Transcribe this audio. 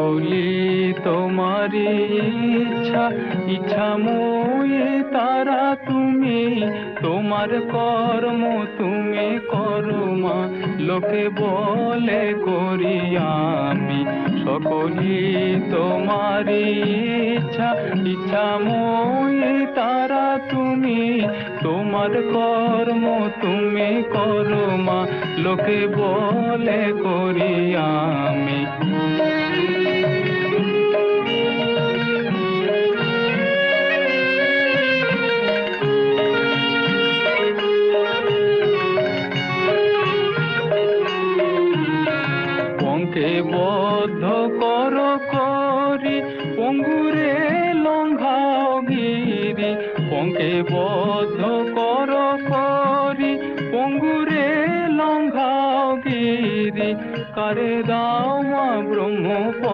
সকলি তোমারি ইচ্ছা, ইচ্ছাময়ী তারা তুমি, তোমার কর্ম তুমি করো মা, লোকে বলে করি আমি। সকলি তোমারি ইচ্ছা, ইচ্ছাময়ী তারা তুমি, তোমার কর্ম তুমি করো মা, লোকে বলে করি আমি। পঙ্কে বদ্ধ কর করি, পঙ্গুরে লঙ্ঘাও গিরি। পঙ্কে বদ্ধ কর করি, পঙ্গুরে লঙ্ঘাও গিরি। কারে দাও